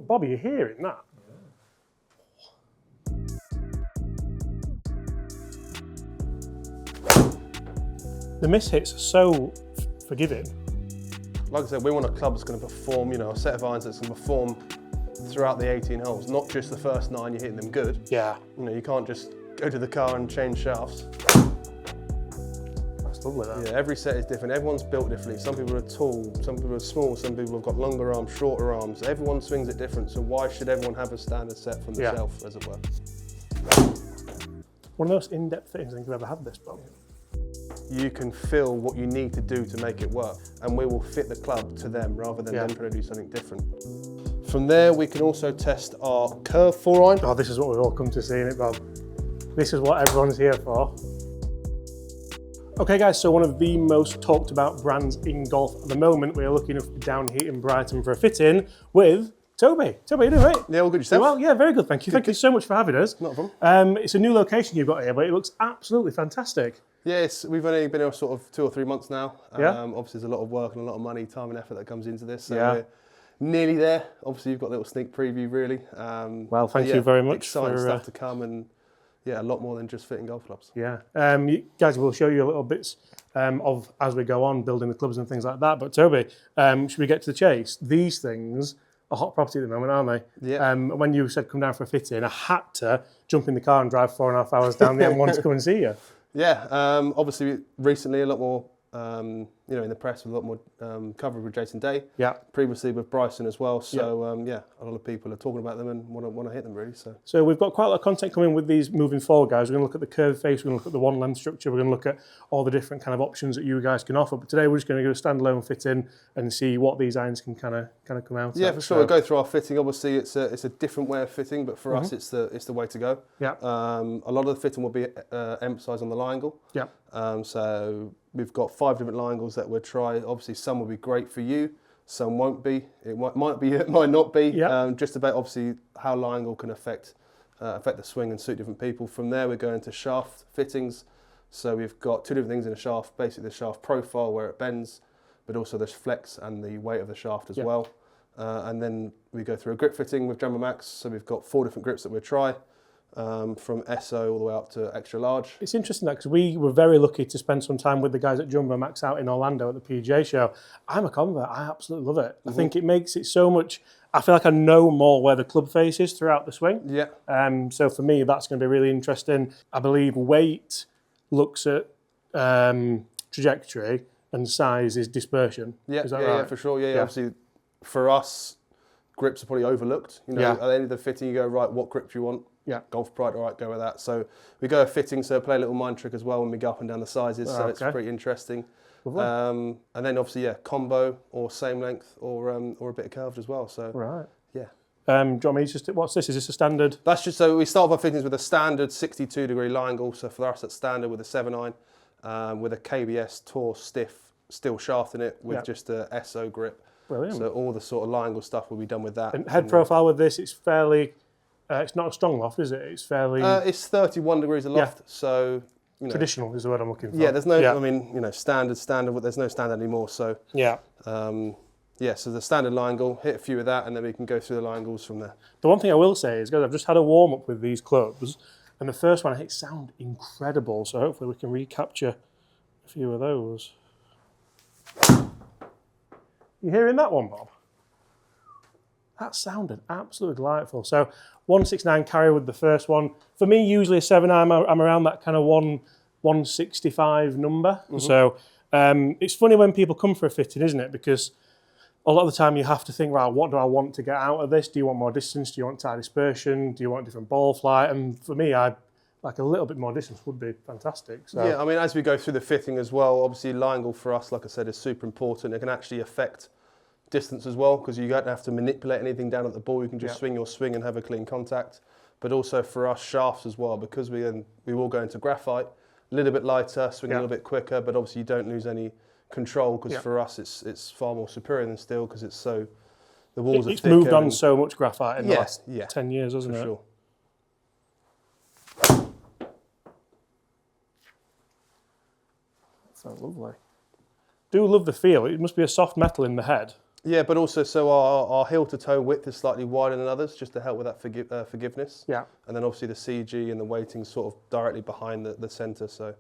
Bob, are you hearing that? The miss hits are so forgiving. Like I said, we want a club that's going to perform, a set of irons that's going to perform throughout the 18 holes, not just the first 9 you're hitting them good. Yeah. You can't just go to the car and change shafts. That's lovely, that. Yeah, every set is different. Everyone's built differently. Some people are tall, some people are small, some people have got longer arms, shorter arms. Everyone swings it different, so why should everyone have a standard set from the shelf, as it were? One of the most in-depth fittings I think I've ever had this, Bob. You can feel what you need to do to make it work, and we will fit the club to them rather than them trying to do something different. From there, we can also test our curve 4-iron. Oh, this is what we've all come to see in it, Bob. This is what everyone's here for. Okay guys, so one of the most talked about brands in golf at the moment, we're looking up down here in Brighton for a fit-in with Toby. Toby, you doing right? Yeah, all good yourself? Well, yeah, very good, thank you. Thank you so much for having us. Not a problem. It's a new location you've got here, but it looks absolutely fantastic. Yes, we've only been here sort of 2 or 3 months now. Yeah. Obviously, there's a lot of work and a lot of money, time and effort that comes into this. So we're nearly there. Obviously, you've got a little sneak preview, really. Well, thank you very much. Exciting stuff to come, and a lot more than just fitting golf clubs. Yeah, guys, we'll show you a little bits of as we go on building the clubs and things like that. But Toby, should we get to the chase? These things are hot property at the moment, aren't they? Yeah. When you said come down for a fit-in, I had to jump in the car and drive 4.5 hours down the M1 to come and see you. Yeah, obviously recently a lot more, in the press with a lot more coverage with Jason Day. Yeah. Previously with Bryson as well. So a lot of people are talking about them and want to hit them really. So we've got quite a lot of content coming with these moving forward, guys. We're going to look at the curved face, we're going to look at the one length structure, we're going to look at all the different kind of options that you guys can offer. But today we're just going to go standalone fit-in and see what these irons can kind of come out. Yeah, for sure. We'll go through our fitting. Obviously, it's a different way of fitting, but for us, it's the way to go. Yeah. A lot of the fitting will be emphasised on the lie angle. Yeah. So we've got 5 different lie angles that we'll try. Obviously, some will be great for you, some won't be. It might be, it might not be. Yeah. Just about obviously how lie angle can affect the swing and suit different people. From there, we're going to shaft fittings. So we've got 2 different things in a shaft. Basically, the shaft profile where it bends, but also the flex and the weight of the shaft as well. And then we go through a grip fitting with Jumbo Max. So we've got 4 different grips that we'll try. From SO all the way up to extra large. It's interesting that because we were very lucky to spend some time with the guys at Jumbo Max out in Orlando at the PGA show. I'm a convert, I absolutely love it. I think it makes it so much, I feel like I know more where the club face is throughout the swing. Yeah. So for me, that's going to be really interesting. I believe weight looks at trajectory and size is dispersion. Yeah, is that right? Yeah, for sure. Yeah, obviously for us, grips are probably overlooked. At the end of the fitting, you go, right, what grip do you want? Yeah. Golf Pride, all right, go with that. So we go a fitting, so play a little mind trick as well when we go up and down the sizes, so it's pretty interesting. And then obviously, combo or same length or a bit of curved as well. So yeah. Do you want me to just, what's this? Is this a standard? That's just, so we start our fittings with a standard 62-degree lie angle. So for us, that's standard with a 7-iron, with a KBS Tour stiff steel shaft in it with just a SO grip. Brilliant. So all the sort of lie angle stuff will be done with that. And head profile with this, it's fairly, it's not a strong loft, is it? It's fairly... it's 31 degrees of loft, so... Traditional is the word I'm looking for. Yeah, there's no, I mean, standard, there's no standard anymore, so... Yeah. So the standard lie angle, hit a few of that, and then we can go through the lie angles from there. The one thing I will say is, guys, I've just had a warm-up with these clubs, and the first one I hit sound incredible, so hopefully we can recapture a few of those. You hearing that one, Bob? That sounded absolutely delightful. So 169 carry with the first one. For me, usually a 7-iron, I'm around that kind of 165 number. So it's funny when people come for a fitting, isn't it? Because a lot of the time you have to think, right, what do I want to get out of this? Do you want more distance? Do you want tight dispersion? Do you want different ball flight? And for me, like a little bit more distance would be fantastic. So. Yeah, I mean, as we go through the fitting as well, obviously lie angle for us, like I said, is super important. It can actually affect distance as well, because you don't have to manipulate anything down at the ball. You can just swing your swing and have a clean contact. But also for us, shafts as well, because we will go into graphite, a little bit lighter, swing a little bit quicker, but obviously you don't lose any control, because for us it's far more superior than steel, because it's so, the walls are thicker. It's moved on so much graphite in the last 10 years, hasn't it? For sure. Sounds lovely. Do love the feel. It must be a soft metal in the head. Yeah, but also so our heel to toe width is slightly wider than others, just to help with that forgiveness. Yeah. And then obviously the CG and the weighting sort of directly behind the centre. So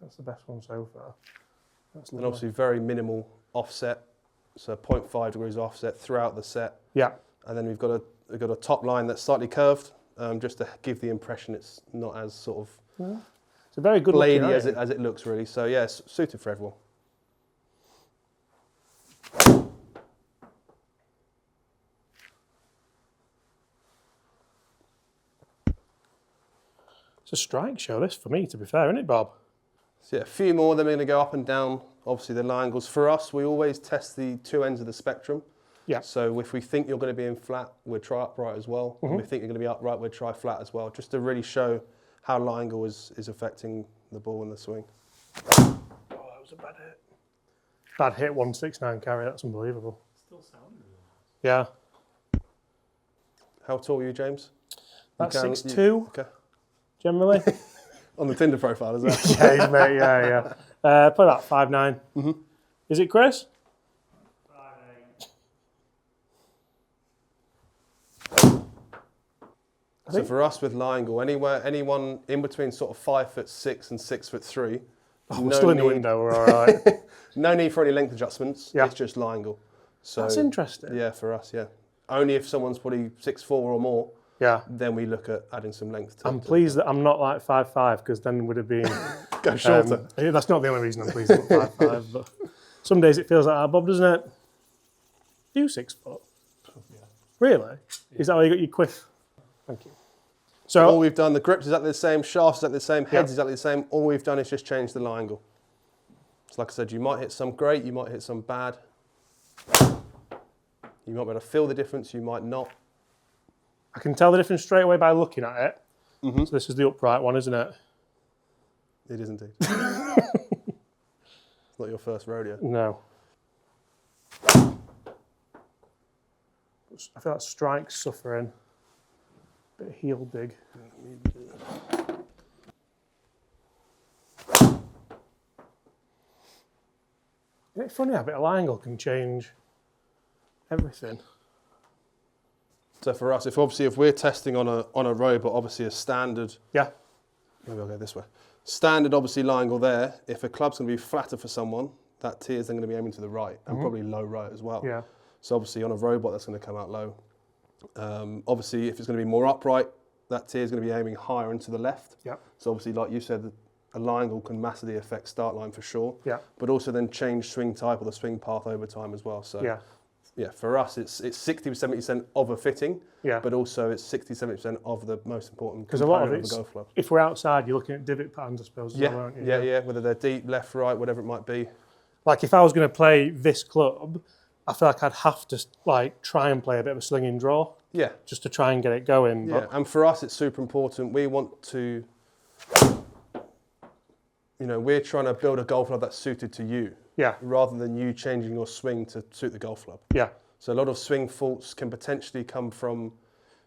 That's the best one so far. That's and lovely. obviously very minimal offset, so 0.5 degrees offset throughout the set. Yeah. And then we've got a top line that's slightly curved, just to give the impression it's not as sort of It's a very good looking bladey iron. as it looks really. So yeah, it's suited for everyone. It's a strike show, this, for me, to be fair, isn't it, Bob? So yeah, a few more, then we're going to go up and down, obviously the line angles. For us, we always test the two ends of the spectrum. Yeah. So if we think you're going to be in flat, we'll try upright as well. If we think you're going to be upright, we'll try flat as well, just to really show how line angle is affecting the ball and the swing. Oh, that was a bad hit. Bad hit, 169 carry, that's unbelievable. Still sounding really nice. Yeah. How tall are you, James? That's You can- 6'2", Okay. generally. On the Tinder profile, is that? Yeah, mate, yeah. Probably about 5'9". Is it Chris? 5'8". So for us with line angle, anyone in between sort of 5'6" and 6'3". Oh, we're still in the window, we're all right. No need for any length adjustments. Yeah. It's just line angle. So That's interesting. yeah, for us, yeah. Only if someone's probably 6'4" or more, Yeah. then we look at adding some length to I'm pleased that I'm not like 5'5", because then would have been... go shorter. That's not the only reason I'm pleased I'm not 5'5", but some days it feels like that, Bob, doesn't it? Are you 6 foot? Yeah. Really? Is that why you got your quiff? Thank you. All So, we've done, the grip is exactly the same, shaft is exactly the same, head's exactly the same. All we've done is just change the line angle. So like I said, you might hit some great, you might hit some bad. You might be able to feel the difference, you might not. I can tell the difference straight away by looking at it. So this is the upright one, isn't it? It is indeed. It's not your first rodeo. No. I feel like strike's suffering. Bit of heel dig. Isn't it funny how a bit of line angle can change everything? So for us, if we're testing on a robot, obviously a standard, Yeah. maybe I'll go this way. Standard, obviously, line angle there. If a club's going to be flatter for someone, that tee is then going to be aiming to the right and probably low right as well. Yeah. So obviously on a robot, that's going to come out low. Obviously, if it's going to be more upright, that tee is going to be aiming higher into the left. Yeah. So obviously, like you said, a line angle can massively affect start line for sure. Yeah. But also then change swing type or the swing path over time as well. So Yeah. yeah, for us, it's 60 to 70% of a fitting, Yeah. but also it's 60 to 70% of the most important Because a lot of component it's, the golf club. if we're outside, you're looking at divot patterns, I suppose, as well, aren't you? Yeah, whether they're deep, left, right, whatever it might be. Like if I was going to play this club, I feel like I'd have to like try and play a bit of a slinging draw Yeah, just to try and get it going. yeah. But And for us, it's super important. We want to, we're trying to build a golf club that's suited to you, yeah, rather than you changing your swing to suit the golf club. yeah, So a lot of swing faults can potentially come from,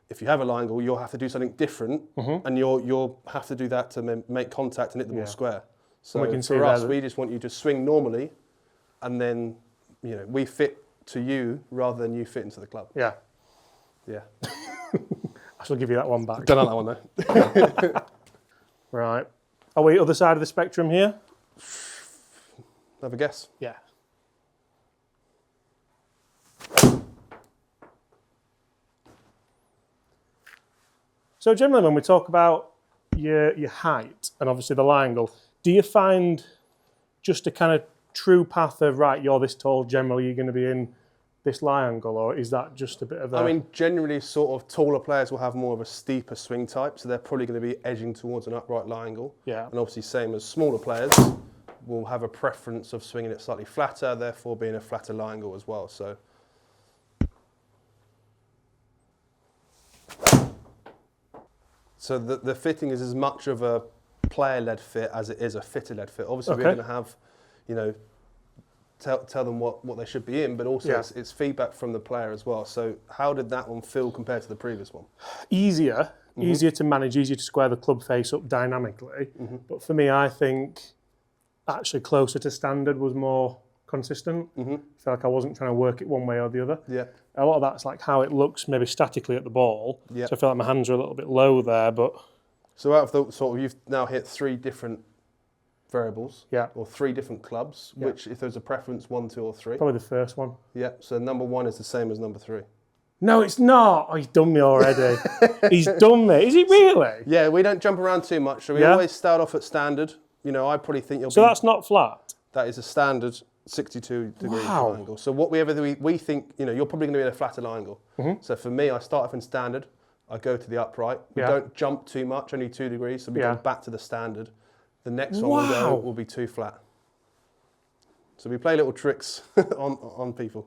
if you have a line angle, you'll have to do something different, and you'll have to do that to make contact and hit the ball Yeah. square. So we can see for us, that- we just want you to swing normally, and then we fit to you rather than you fit into the club. yeah. Yeah. I shall give you that one back. Don't like that one though. Right. Are we other side of the spectrum here? Have a guess. Yeah. So generally when we talk about your height and obviously the line angle, do you find just a kind of true path of, right, you're this tall, generally you're going to be in this line angle, or is that just a bit of a... I mean, generally sort of taller players will have more of a steeper swing type, so they're probably going to be edging towards an upright line angle. Yeah. And obviously same as smaller players will have a preference of swinging it slightly flatter, therefore being a flatter line angle as well. So the fitting is as much of a player-led fit as it is a fitter-led fit. Obviously, Okay. we're going to have, tell them what they should be in, but also Yeah. it's feedback from the player as well. So how did that one feel compared to the previous one? easier to manage, easier to square the club face up dynamically. But for me, I think actually closer to standard was more consistent. I feel like I wasn't trying to work it one way or the other. Yeah. A lot of that's like how it looks maybe statically at the ball. Yeah. So I feel like my hands are a little bit low there, but So out of the sort of, you've now hit 3 different variables, yeah, or 3 different clubs. Yeah. Which, if there's a preference, 1, 2, or 3. probably the first one. Yeah. So number 1 is the same as number 3. No, it's not. Oh, he's done me already. He's done me. Is he really? Yeah, we don't jump around too much, so we Yeah. always start off at standard. You know, I probably think you'll So be. that's not flat. That is a standard 62 degree Wow. angle. So we think, you know, you're probably going to be in a flatter angle. So for me, I start off in standard. I go to the upright. We Yeah. don't jump too much, only 2 degrees. So we Yeah. go back to the standard. The next one Wow. will be 2 flat. So we play little tricks on people.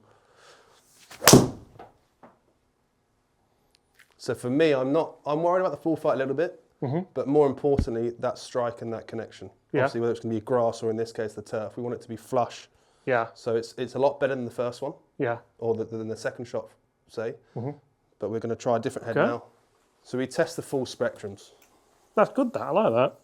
So for me, I'm worried about the full fight a little bit, but more importantly, that strike and that connection. Yeah. Obviously, whether it's going to be grass or in this case the turf, we want it to be flush. Yeah, So it's a lot better than the first one, yeah. or than the second shot, say. But we're going to try a different head Okay. now. So we test the full spectrums. That's good, that. I like that.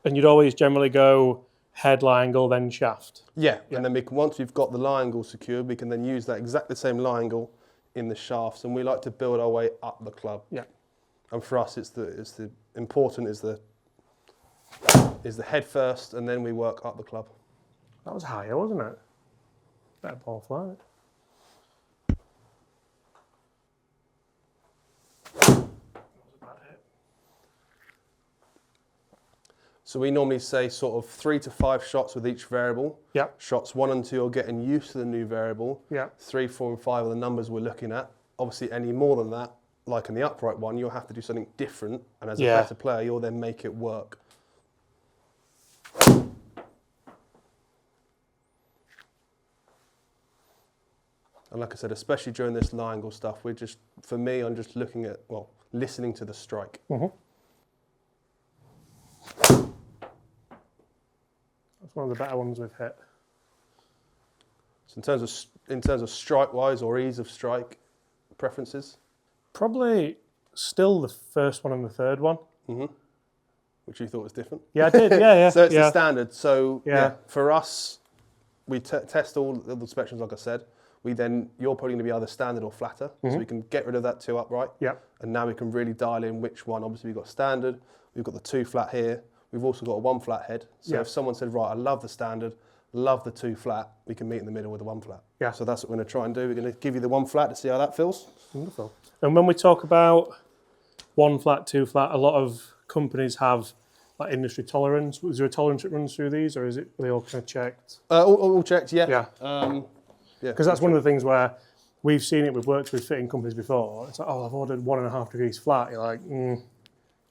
And you'd always generally go head, lie angle, then shaft. Yeah, and then once we've got the lie angle secured, we can then use that exactly same lie angle in the shafts, and we like to build our way up the club. Yeah. And for us, it's the important is the head first, and then we work up the club. That was higher, wasn't it? Better ball flight. So we normally say sort of 3 to 5 shots with each variable. Yeah, Shots 1 and 2 are getting used to the new variable. yeah, 3, 4, and 5 are the numbers we're looking at. Obviously, any more than that, like in the upright one, you'll have to do something different. And as a Yeah. better player, you'll then make it work. And like I said, especially during this lie angle stuff, for me, I'm just looking at, listening to the strike. That's one of the better ones we've hit. So in terms of strike-wise or ease of strike preferences, Probably still the first one and the third one. which you thought was different. Yeah, I did. Yeah, yeah. So it's yeah. the standard. So Yeah. for us, we test all the spectrums, like I said. You're probably going to be either standard or flatter, so we can get rid of that 2 upright. Yeah. And now we can really dial in which one. Obviously, we've got standard, we've got the 2 flat here, we've also got a 1 flat head. So Yeah. if someone said, right, I love the standard, love the 2 flat, we can meet in the middle with the 1 flat. Yeah. So that's what we're going to try and do. We're going to give you the 1 flat to see how that feels. Wonderful. And when we talk about 1 flat, 2 flat, a lot of companies have like industry tolerance. Is there a tolerance that runs through these, or are they all kind of checked? All checked, yeah. Yeah. Yeah. Because that's one of the things where we've seen it. We've worked with fitting companies before. It's like, oh, I've ordered 1.5 degrees flat. You're like, you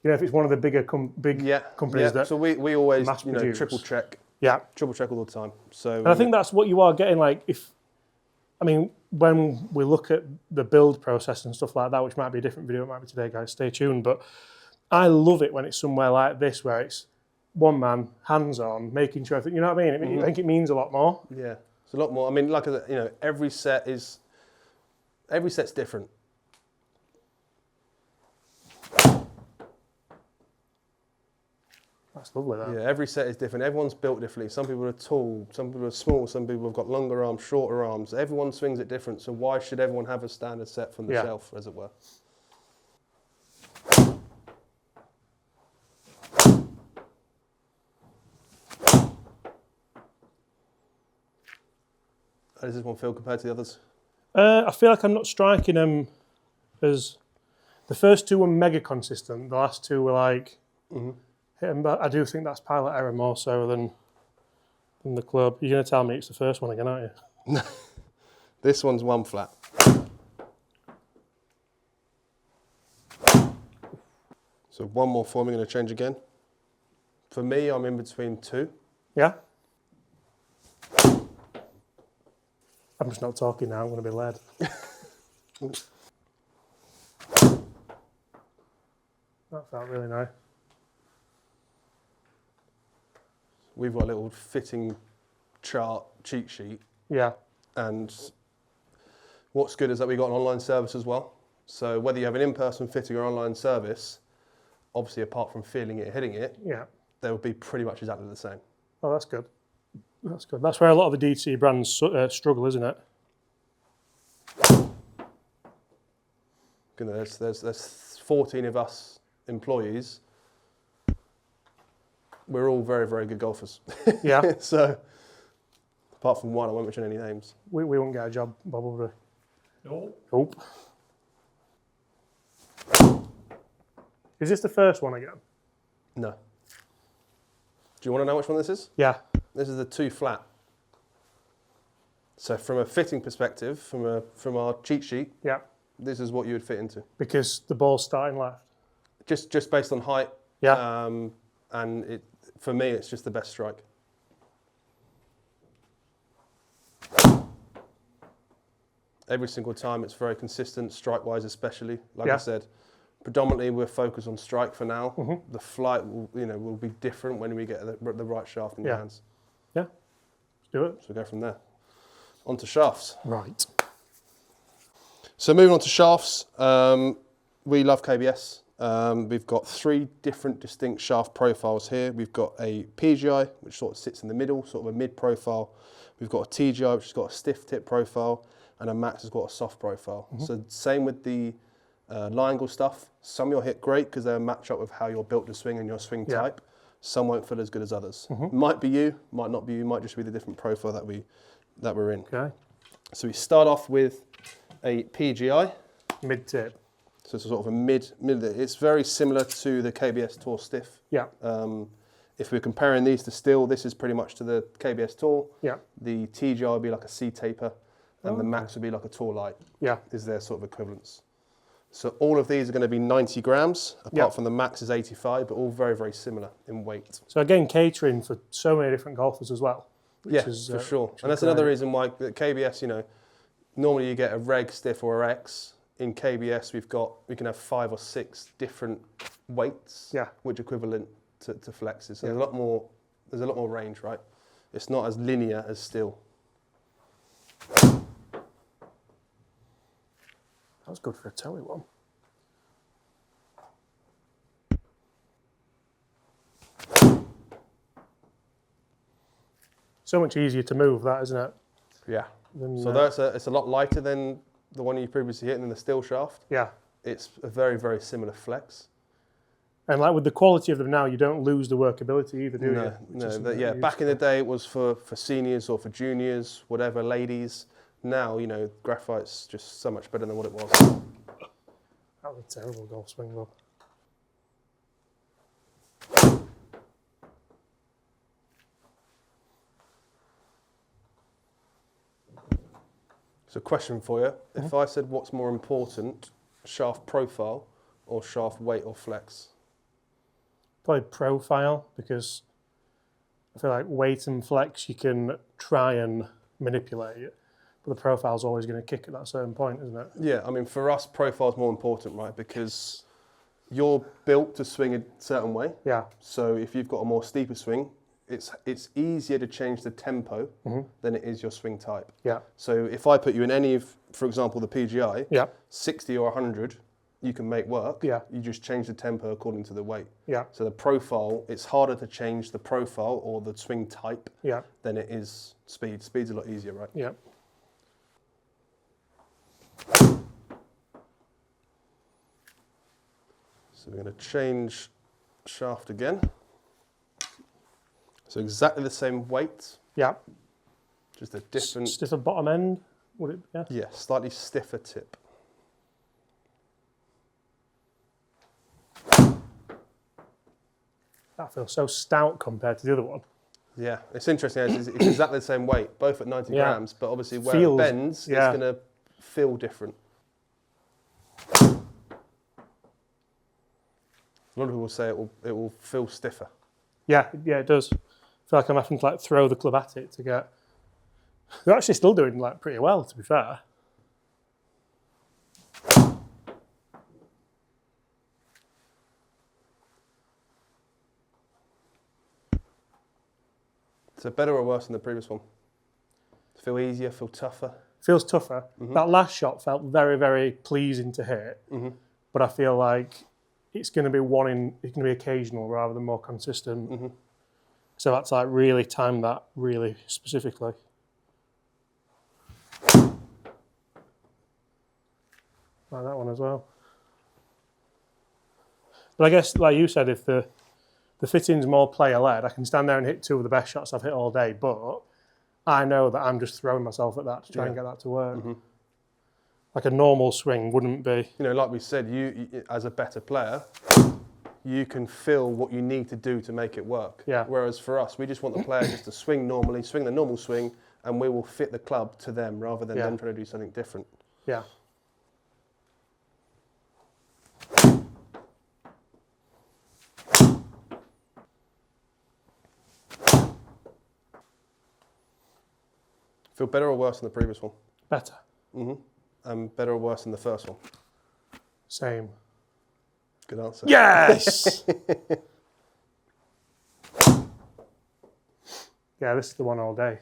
know, if it's one of the bigger companies that So we always mass produce. triple check all the time. So And I think that's what you are getting. Like, when we look at the build process and stuff like that, which might be a different video, it might be today, guys, stay tuned. But I love it when it's somewhere like this where it's one man, hands on, making sure everything, you know what I mean? I think it means a lot more. yeah, it's a lot more. I mean, like, every set's different. That's lovely, that. Yeah, every set is different. Everyone's built differently. Some people are tall, some people are small, some people have got longer arms, shorter arms. Everyone swings it different. So why should everyone have a standard set from the shelf, as it were? How does this one feel compared to the others? I feel like I'm not striking them as... The first 2 were mega consistent. The last 2 were like... hit them, but I do think that's pilot error more so than the club. You're going to tell me it's the first one again, aren't you? This one's 1 flat. So one more form, I'm going to change again. For me, I'm in between 2. Yeah? I'm just not talking now, I'm going to be led. That felt really nice. We've got a little fitting chart cheat sheet, Yeah, and what's good is that we've got an online service as well. So whether you have an in-person fitting or online service, obviously apart from feeling it, hitting it, yeah. they will be pretty much exactly the same. Oh, that's good. That's good. That's where a lot of the DTC brands struggle, isn't it? You know, there's 14 of us employees. We're all very, very good golfers. Yeah. So, apart from one, I won't mention any names. We won't get a job, Bob, will we? No. Nope. Is this the first one again? No. Do you want to know which one this is? Yeah. This is the 2 flat. So from a fitting perspective, from our cheat sheet, Yeah. this is what you would fit into. Because the ball's starting left. Just based on height. Yeah. And for me, it's just the best strike. Every single time, it's very consistent, strike-wise especially. Like Yeah. I said, predominantly we're focused on strike for now. Mhm. The flight will be different when we get the right shaft in your Yeah. hands. Yeah. Let's do it. So we go from there. On to shafts. Right. So moving on to shafts, we love KBS. We've got 3 different distinct shaft profiles here. We've got a PGI, which sort of sits in the middle, sort of a mid profile. We've got a TGI, which has got a stiff tip profile, and a Max has got a soft profile. So same with the line angle stuff. Some you'll hit great because they'll match up with how you're built to swing and your swing Yeah. type. Some won't feel as good as others. Might be you, might not be you, might just be the different profile that we're in. Okay. So we start off with a PGI. Mid tip. So it's a sort of a mid. It's very similar to the KBS Tour Stiff. Yeah. If we're comparing these to steel, this is pretty much to the KBS Tour. Yeah. The TGI would be like a C taper, and Oh, the okay. Max would be like a Tour Light. Yeah. Is their sort of equivalents. So all of these are going to be 90 grams, apart Yeah. from the Max is 85, but all very, very similar in weight. So again, catering for so many different golfers as well. Which Yeah, is, for sure. which And is that's another great. reason why the KBS, normally you get a reg, stiff, or a X. In KBS, we can have 5 or 6 different weights, Yeah. which are equivalent to flexes. So Yeah. there's a lot more range, right? It's not as linear as steel. That was good for a telly one. So much easier to move that, isn't it? Yeah. Than, So it's a lot lighter than the one you previously hit in the steel shaft. yeah. It's a very, very similar flex. And like with the quality of them now, you don't lose the workability either, do you? No, Which no. is Yeah, back in the day, it was for seniors or for juniors, whatever, ladies. Now, graphite's just so much better than what it was. That was a terrible golf swing, Rob. So, question for you: if I said what's more important, shaft profile or shaft weight or flex? Probably profile, because I feel like weight and flex you can try and manipulate it, but the profile's always going to kick at that certain point, isn't it? Yeah, I mean, for us, profile's more important, right? Because you're built to swing a certain way. Yeah. So if you've got a more steeper swing, it's easier to change the tempo than it is your swing type. Yeah. So if I put you in any of, for example, the PGI, Yeah. 60 or 100, you can make work. Yeah. You just change the tempo according to the weight. Yeah. So the profile, it's harder to change the profile or the swing type Yeah. than it is speed. Speed's a lot easier, right? Yeah. So we're going to change shaft again. So exactly the same weight, Yeah. just a different, Stiffer bottom end, would it? Yeah. yeah, slightly stiffer tip. That feels so stout compared to the other one. Yeah, it's interesting. It's exactly the same weight, both at 90 Yeah. grams, but obviously where Feels- it bends, yeah. it's going to feel different. A lot of people say it will feel stiffer. Yeah, yeah, it does. I feel like I'm having to throw the club at it to get. They're actually still doing pretty well, to be fair. So better or worse than the previous one? Feel easier, feel tougher? Feels tougher. That last shot felt very, very pleasing to hit, but I feel like it's going to be it's going to be occasional rather than more consistent. So that's like really time that really specifically. Like that one as well. But I guess, like you said, if the fitting's more player-led, I can stand there and hit two of the best shots I've hit all day, but I know that I'm just throwing myself at that to try and get that to work. Like a normal swing wouldn't be. You know, like we said, you as a better player, you can feel what you need to do to make it work. Yeah. Whereas for us, we just want the player just to swing normally, swing the normal swing, and we will fit the club to them rather than them trying to do something different. Yeah. Feel better or worse than the previous one? Better. Better or worse than the first one? Same. Good answer. Yes! Yeah, this is the one all day.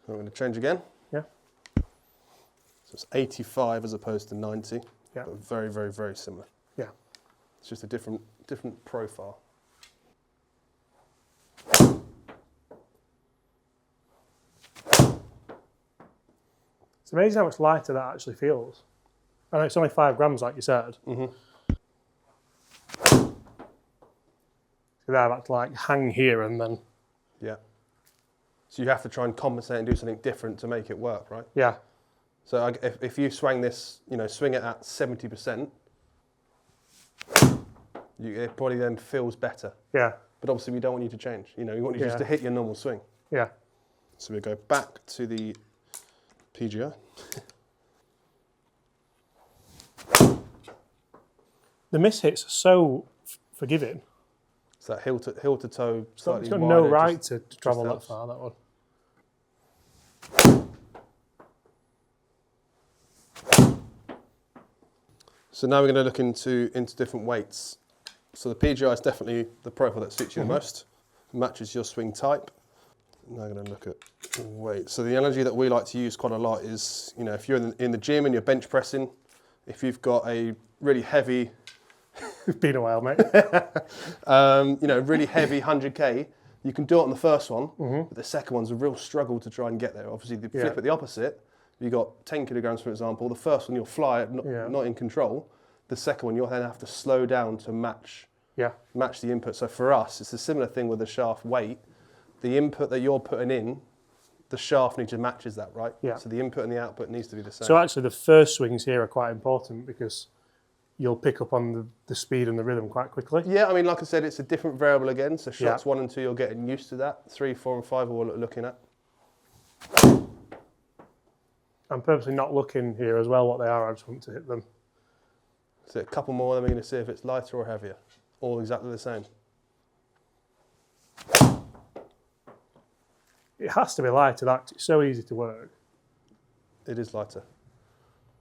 I'm going to change again. Yeah. So it's 85 as opposed to 90. Yeah. But very, very, very similar. Yeah. It's just a different profile. It's amazing how much lighter that actually feels. I know it's only 5 grams, like you said. So there, I've had to like hang here and then. Yeah. So you have to try and compensate and do something different to make it work, right? Yeah. So if you swing this, you know, swing it at 70%, it probably then feels better. Yeah. But obviously we don't want you to change. You know, we want you just to hit your normal swing. Yeah. So we go back to the PGI. The miss hits are so forgiving. It's that heel to toe, slightly It's got wider, no right to travel that helps. far, that one. So now we're going to look into different weights. So the PGI is definitely the profile that suits you the most, matches your swing type. Now I'm going to look at weight. So the analogy that we like to use quite a lot is, you know, if you're in the gym and you're bench pressing, if you've got a really heavy, It's been a while, mate. you know, really heavy 100K, you can do it on the first one, but the second one's a real struggle to try and get there. Obviously, the flip it the opposite. You got 10 kilograms, for example. The first one you'll fly, not in control. The second one you'll then have to slow down to match the input. So for us, it's a similar thing with the shaft weight. The input that you're putting in, the shaft needs to matches that, right? Yeah. So the input and the output needs to be the same. So actually the first swings here are quite important because you'll pick up on the speed and the rhythm quite quickly. Yeah, I mean, like I said, it's a different variable again. So shots 1 and 2, you're getting used to that. 3, 4, and 5 are what we're looking at. I'm purposely not looking here as well what they are, I just want to hit them. So a couple more, then we're going to see if it's lighter or heavier. All exactly the same. It has to be lighter, it's so easy to work. It is lighter.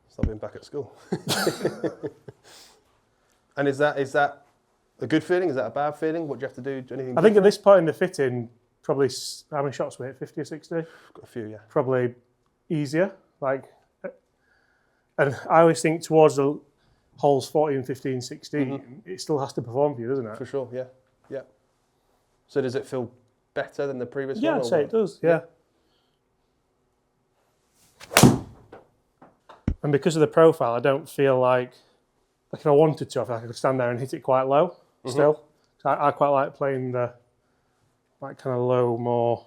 Stop being back at school. And is that a good feeling? Is that a bad feeling? What do you have to do? Anything? I think at this point in the fitting, probably, how many shots we hit, 50 or 60? Got a few, yeah. Probably easier. And I always think towards the holes 14, 15, 16, it still has to perform for you, doesn't it? For sure, yeah. Yeah. So does it feel better than the previous one? Yeah, I'd say it does, yeah. And because of the profile, I don't feel like if I wanted to, I feel like I could stand there and hit it quite low still. So I quite like playing the kind of low, more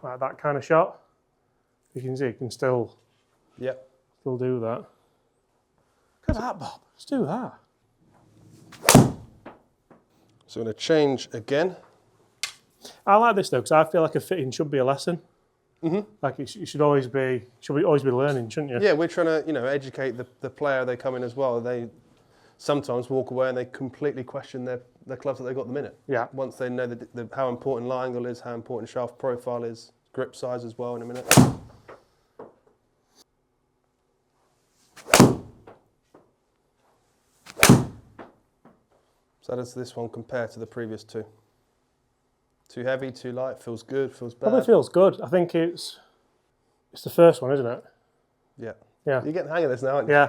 like that kind of shot. You can see you can still do that. Look at that, Bob. Let's do that. So I'm going to change again. I like this though because I feel like a fitting should be a lesson. Like you should always be learning, shouldn't you? Yeah, we're trying to educate the player they come in as well. They sometimes walk away and they completely question their clubs that they've got at the minute. Yeah. Once they know how important lie angle is, how important shaft profile is, grip size as well in a minute. So how does this one compare to the previous two? Too heavy, too light, feels good, feels bad? Probably feels good. I think it's the first one, isn't it? Yeah. Yeah. You're getting the hang of this now, aren't you? Yeah.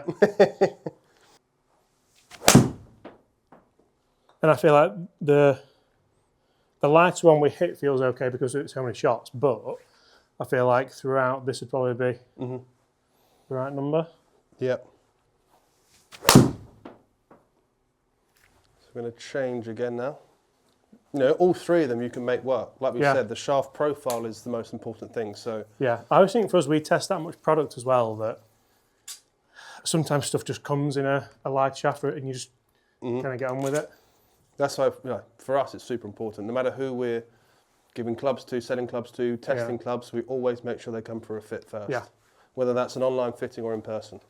And I feel like the lighter one we hit feels okay because it's so many shots, but I feel like throughout this would probably be the right number. Yep. So we're going to change again now. You know, all three of them you can make work. Like we said, the shaft profile is the most important thing. So yeah, I always think for us, we test that much product as well that sometimes stuff just comes in a light shaft and you just kind of get on with it. that's why, you know, for us it's super important. No matter who we're giving clubs to, selling clubs to, testing clubs, we always make sure they come for a fit first. Yeah. Whether that's an online fitting or in person.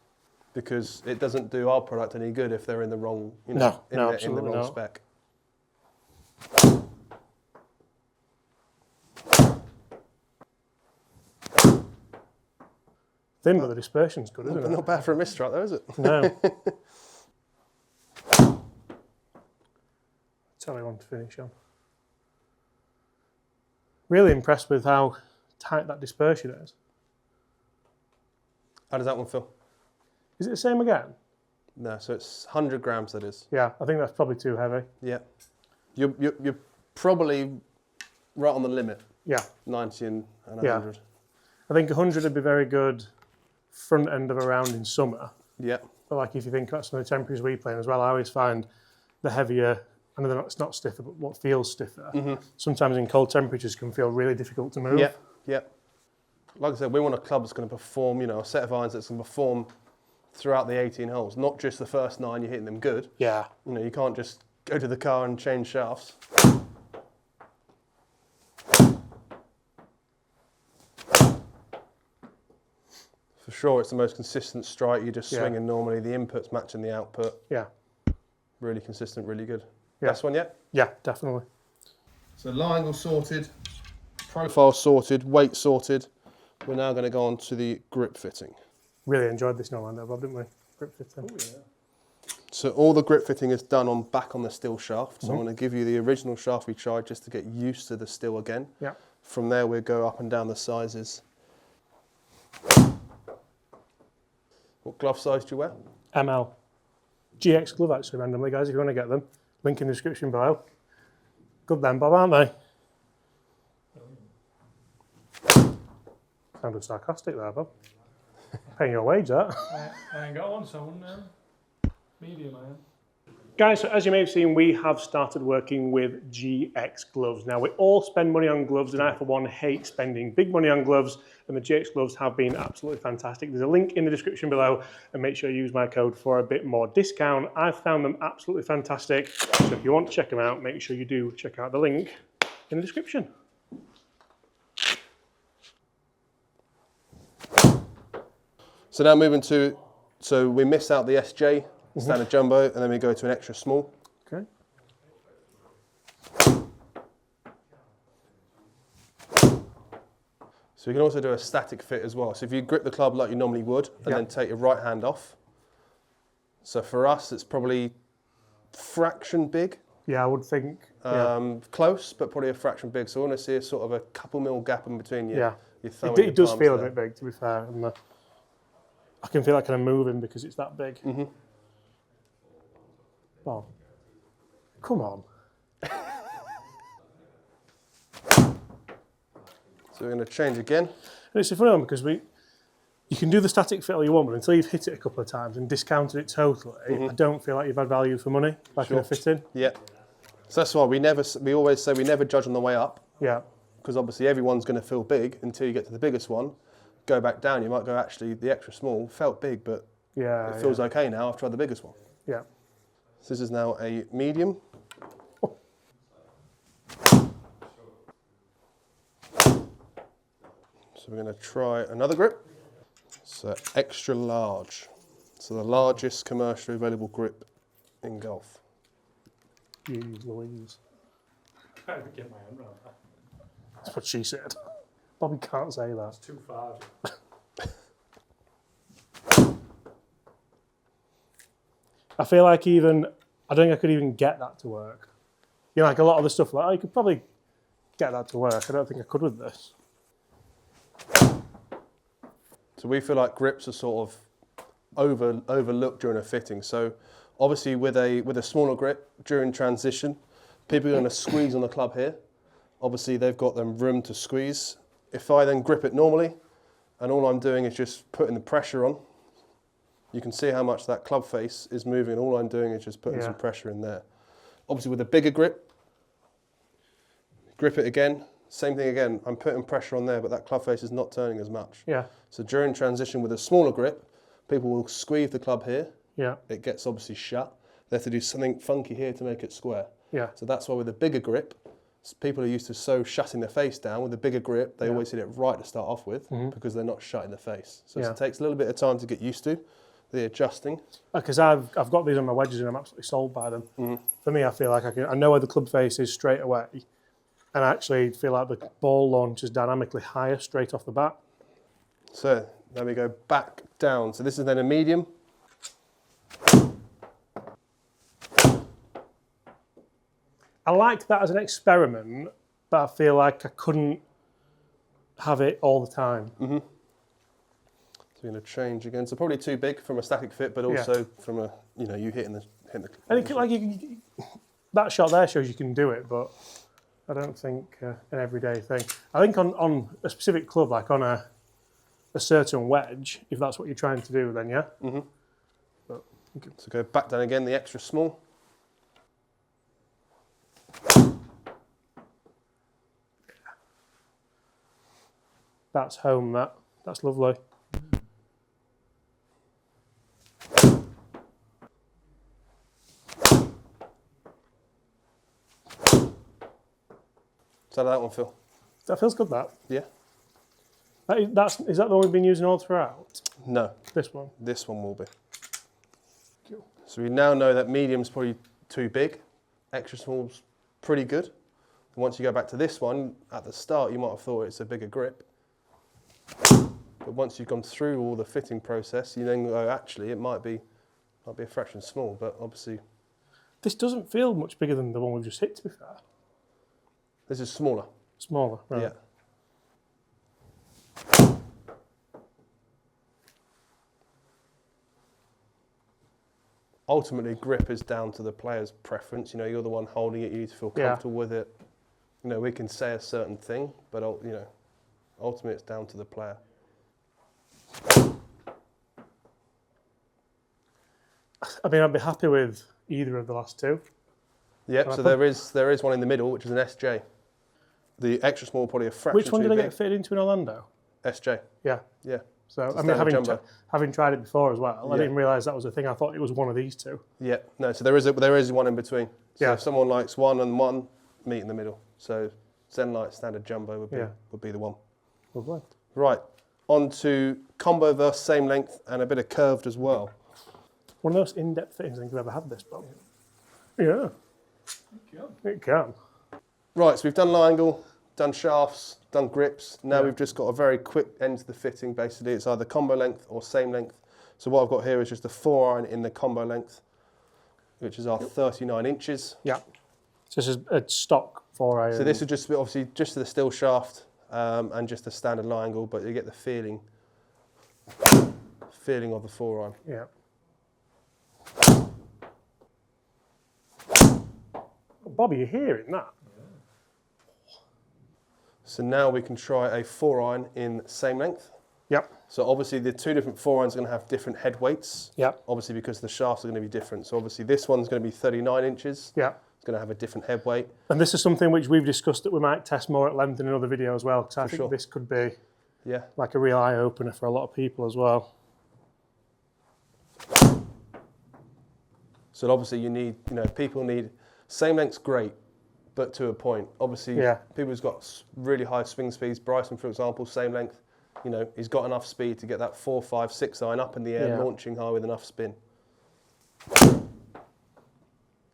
Because it doesn't do our product any good if they're in the wrong, you know, in the wrong spec. Thin, but the dispersion's good, isn't it? Not bad for a mist strike though, is it? No. Tell you one to finish on. Really impressed with how tight that dispersion is. How does that one feel? Is it the same again? No, so it's 100 grams that is. Yeah, I think that's probably too heavy. Yeah. You're probably right on the limit. Yeah. 90 and 100. I think 100 would be very good front end of a round in summer. Yeah. But like if you think about some of the temperatures we play in as well, I always find the heavier, I know it's not stiffer, but what feels stiffer, sometimes in cold temperatures can feel really difficult to move. Yeah, yeah. Like I said, we want a club that's going to perform, you know, a set of irons that's going to perform throughout the 18 holes, not just the first 9 you're hitting them good. Yeah. You know, you can't just go to the car and change shafts. For sure, it's the most consistent strike. You're just swinging normally. The input's matching the output. Yeah. Really consistent, really good. Yeah. Best one yet? Yeah, definitely. So line angle sorted, profile sorted, weight sorted. We're now going to go on to the grip fitting. Really enjoyed this in Orlando, Bob, didn't we? Grip fitting. Oh, yeah. So all the grip fitting is done on back on the steel shaft. So I'm going to give you the original shaft we tried just to get used to the steel again. Yeah. From there we'll go up and down the sizes. What glove size do you wear? ML. GX glove actually, randomly, guys, if you want to get them. Link in the description below. Good then, Bob, aren't they? Sounded sarcastic there, Bob. Paying your wage, that. I ain't got one, so I wouldn't know. Medium, I am. Guys, so as you may have seen, we have started working with GX gloves. Now, we all spend money on gloves, and I, for one, hate spending big money on gloves, and the GX gloves have been absolutely fantastic. There's a link in the description below, and make sure you use my code for a bit more discount. I've found them absolutely fantastic, so if you want to check them out, make sure you do check out the link in the description. So now moving to, so we miss out the SJ, standard jumbo, and then we go to an extra small. Okay. So you can also do a static fit as well. So if you grip the club like you normally would, and then take your right hand off. So for us, it's probably fraction big. Yeah, I would think. Close, but probably a fraction big. So I want to see a sort of a couple mil gap in between your thumb and your It does palms feel there. a bit big, to be fair. And I can feel like kind of moving because it's that big. Bob, come on. So we're going to change again. And it's a funny one because you can do the static fit all you want, but until you've hit it a couple of times and discounted it totally, I don't feel like you've had value for money, like in a fitting. Yeah. So that's why we always say we never judge on the way up. Yeah. Because obviously everyone's going to feel big until you get to the biggest one. Go back down, you might go, actually, the extra small felt big, but it feels okay now. I've tried the biggest one. Yeah. So this is now a medium. So we're going to try another grip. So extra large. So the largest commercially available grip in golf. Jeez Louise. I had to get my hand around that. That's what she said. Bobby can't say that. It's too far. I feel like I don't think I could even get that to work. You know, like a lot of the stuff, like, oh, you could probably get that to work. I don't think I could with this. So we feel like grips are sort of overlooked during a fitting. So Obviously, with a smaller grip during transition, people are going to squeeze on the club here. Obviously, they've got them room to squeeze. If I then grip it normally, and all I'm doing is just putting the pressure on, you can see how much that club face is moving. All I'm doing is just putting some pressure in there. Obviously, with a bigger grip it again, same thing again. I'm putting pressure on there, but that club face is not turning as much. Yeah. So during transition with a smaller grip, people will squeeze the club here. Yeah. It gets obviously shut. They have to do something funky here to make it square. Yeah. So that's why with a bigger grip, people are used to shutting their face down. With a bigger grip, they always hit it right to start off with because they're not shutting the face. So it takes a little bit of time to get used to the adjusting. Because I've got these on my wedges and I'm absolutely sold by them. For me, I feel like I know where the club face is straight away, and I actually feel like the ball launch is dynamically higher straight off the bat. So then we go back down. So this is then a medium. I liked that as an experiment, but I feel like I couldn't have it all the time. So we're going to change again. So probably too big from a static fit, but also from a, you hitting the. And that shot there shows you can do it, but I don't think an everyday thing. I think on a specific club, like on a certain wedge, if that's what you're trying to do, then yeah. But, okay. So go back down again, the extra small. That's home, that's lovely. So how did that one feel? That feels good, that. Yeah? Is that the one we've been using all throughout? No. This one? This one will be. Cool. So we now know that medium's probably too big, extra small's pretty good. And once you go back to this one, at the start you might have thought it's a bigger grip. But once you've gone through all the fitting process, you then go, actually, it might be a fraction small, but obviously... This doesn't feel much bigger than the one we've just hit, to be fair. This is smaller. Smaller, right. Yeah. Ultimately, grip is down to the player's preference. You're the one holding it. You need to feel comfortable with it. We can say a certain thing, but ultimately it's down to the player. I mean, I'd be happy with either of the last two. Yep. So there is one in the middle, which is an SJ. The extra small, probably a fraction. Which one did I big. get fitted into in Orlando? SJ. Yeah. Yeah. So I mean, having tried it before as well, I didn't realise that was a thing. I thought it was one of these two. Yeah. No. So there is one in between. So if someone likes one and one, meet in the middle. So Zenlight standard jumbo would be the one. Lovely. Right. On to combo versus same length and a bit of curved as well. One of those in-depth fittings I think I've ever had this, Bob. Yeah. It can. Right. So we've done low angle, done shafts, done grips. Now we've just got a very quick end to the fitting. Basically, it's either combo length or same length. So what I've got here is just a 4-iron in the combo length, which is our 39 inches. Yeah. So this is a stock 4-iron. So this is just obviously just the steel shaft and just a standard low angle, but you get the feeling of the 4-iron. Yeah. Bobby, you're hearing that? So now we can try a 4-iron in same length. Yep. So obviously the two different 4-irons are going to have different head weights. Yep. Obviously because the shafts are going to be different. So obviously this one's going to be 39 inches. Yeah. It's going to have a different head weight. And this is something which we've discussed that we might test more at length in another video as well, because I think this could be like a real eye-opener for a lot of people as well. So obviously you need, people need, same length's great, but to a point. Obviously people who's got really high swing speeds, Bryson for example, same length, he's got enough speed to get that 4, 5, 6 iron up in the air, launching high with enough spin.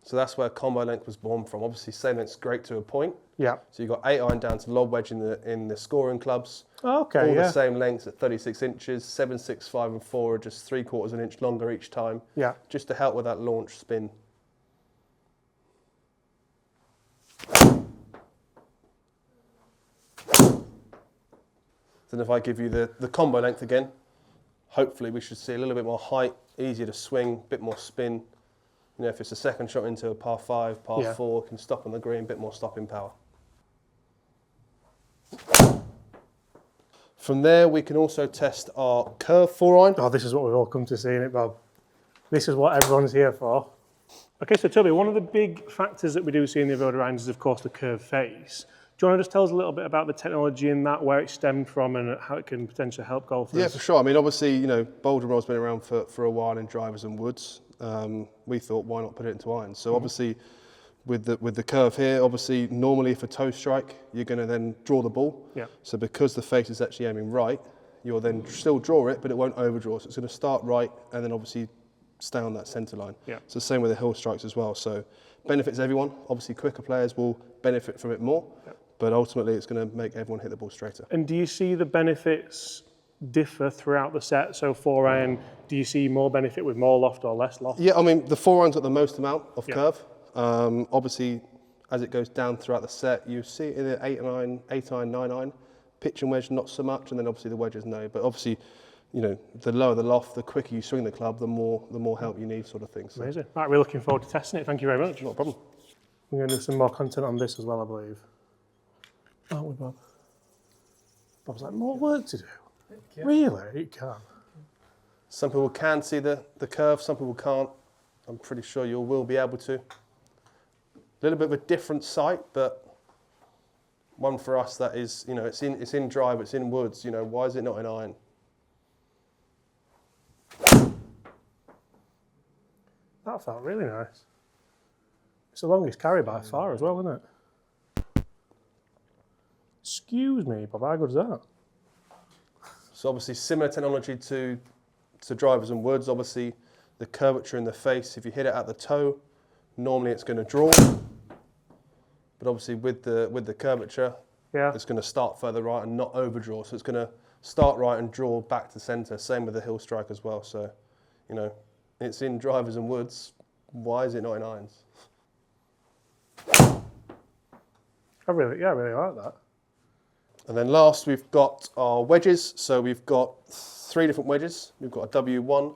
So that's where combo length was born from. Obviously, same length's great to a point. Yeah. So you've got 8-iron down to lob wedge in the scoring clubs. Oh, okay. All the same lengths at 36 inches. 7, 6, 5, and 4 are just 3/4 of an inch longer each time. Yeah. Just to help with that launch spin. Then if I give you the combo length again, hopefully we should see a little bit more height, easier to swing, a bit more spin. You know, if it's a second shot into a par 5, par Yeah. 4, can stop on the green, a bit more stopping power. From there, we can also test our curve 4-iron. Oh, this is what we've all come to see in it, Bob. This is what everyone's here for. Okay, so Toby, one of the big factors that we do see in the Avoda irons is, of course, the curved face. Do you want to just tell us a little bit about the technology in that, where it stemmed from, and how it can potentially help golfers? Yeah, for sure. I mean, obviously, you know, boulder roll's been around for a while in drivers and woods. We thought, why not put it into irons? So obviously, with the curve here, obviously, normally for toe strike, you're going to then draw the ball. Yeah. So because the face is actually aiming right, you'll then still draw it, but it won't overdraw. So it's going to start right and then obviously stay on that centre line. Yeah. So same with the hill strikes as well. So benefits everyone. Obviously, quicker players will benefit from it more, but ultimately, it's going to make everyone hit the ball straighter. And do you see the benefits differ throughout the set? So 4-iron, do you see more benefit with more loft or less loft? Yeah, I mean, the 4-iron's got the most amount of curve. Obviously, as it goes down throughout the set, you see it in the 8-iron, 9-iron. Pitch and wedge, not so much, and then obviously the wedges, no. But obviously, you know, the lower the loft, the quicker you swing the club, the more help you need, sort of thing. So. Amazing. Right, we're looking forward to testing it. Thank you very much. Not a problem. We're going to do some more content on this as well, I believe. Aren't we, Bob? Bob's like, more work to do. Really? It can. Some people can see the curve, some people can't. I'm pretty sure you will be able to. A little bit of a different sight, but one for us that is, you know, it's in drive, it's in woods. You know, why is it not in iron? That felt really nice. It's the longest carry by far as well, isn't it? Excuse me, Bob, how good is that? So obviously similar technology to drivers and woods. Obviously the curvature in the face, if you hit it at the toe, normally it's going to draw. But obviously with the curvature, it's going to start further right and not overdraw. So it's going to start right and draw back to centre. Same with the hill strike as well. So, you know, it's in drivers and woods. Why is it not in irons? I really like that. And then last, we've got our wedges. So we've got 3 different wedges. We've got a W1,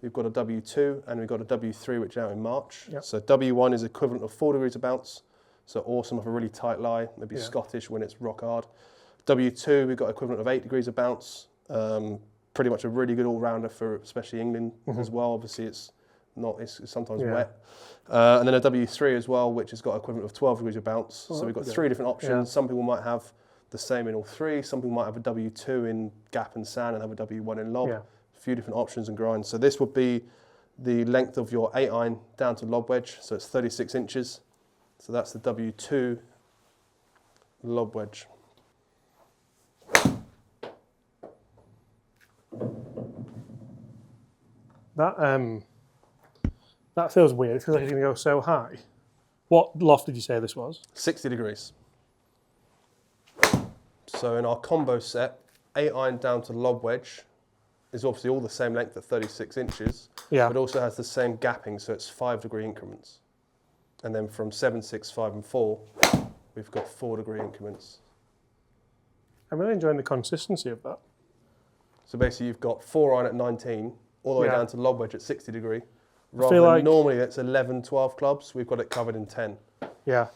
we've got a W2, and we've got a W3, which are out in March. Yep. So W1 is equivalent of 4 degrees of bounce. So awesome off a really tight lie, maybe Scottish when it's rock hard. W2, we've got equivalent of 8 degrees of bounce. Pretty much a really good all-rounder for especially England as well. Obviously, it's sometimes wet. And then a W3 as well, which has got equivalent of 12 degrees of bounce. So we've got 3 different options. Yeah. Some people might have the same in all 3. Some people might have a W2 in gap and sand and have a W1 in lob. Yeah. A few different options and grinds. So this would be the length of your 8-iron down to lob wedge. So it's 36 inches. So that's the W2 lob wedge. That feels weird. It feels like it's going to go so high. What loft did you say this was? 60 degrees. So in our combo set, 8-iron down to lob wedge is obviously all the same length at 36 inches, but also has the same gapping, so it's 5-degree increments. And then from 7, 6, 5 and 4, we've got 4-degree increments. I'm really enjoying the consistency of that. So basically you've got 4-iron at 19, all the way down to lob wedge at 60 degree. Rather feel than like normally it's 11, 12 clubs, we've got it covered in 10. Yeah.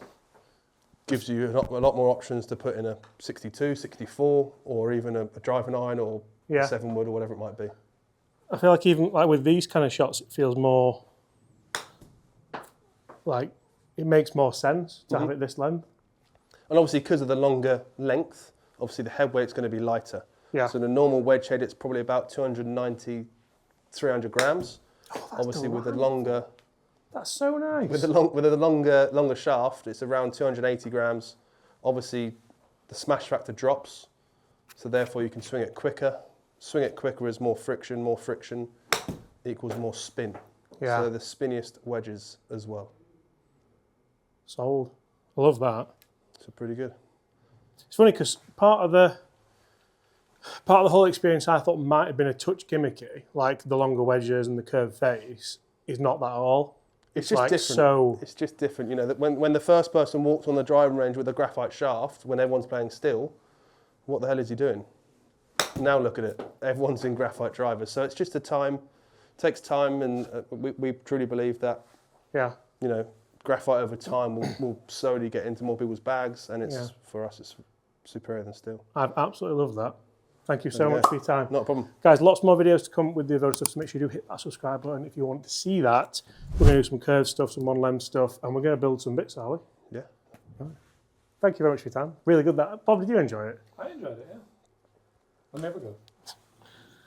Gives you a lot more options to put in a 62, 64, or even a driving iron or a 7 wood or whatever it might be. I feel like even like with these kind of shots, it feels more like it makes more sense to have it this length. And obviously because of the longer length, obviously the head weight's going to be lighter. Yeah. So the normal wedge head, it's probably about 290, 300 grams. Obviously with the longer... That's so nice. With the longer shaft, it's around 280 grams. Obviously, the smash factor drops, so therefore you can swing it quicker. Swing it quicker is more friction equals more spin. Yeah. So the spinniest wedges as well. Sold. I love that. So pretty good. It's funny because part of the whole experience I thought might have been a touch gimmicky, like the longer wedges and the curved face, is not that at all. It's just like different. So it's just different. You know, that when the first person walked on the driving range with a graphite shaft, when everyone's playing still, what the hell is he doing? Now look at it. Everyone's in graphite drivers. So it's just takes time, and we truly believe that Yeah. You know, graphite over time will slowly get into more people's bags, and it's for us it's superior than steel. I absolutely love that. Thank you so much for your time. Not a problem. Guys, lots more videos to come with the Evoda stuff, so make sure you do hit that subscribe button if you want to see that. We're going to do some curved stuff, some on-lens stuff, and we're going to build some bits, are we? Yeah. Right. Thank you very much for your time. Really good that. Bob, did you enjoy it? I enjoyed it, yeah. I'll never go.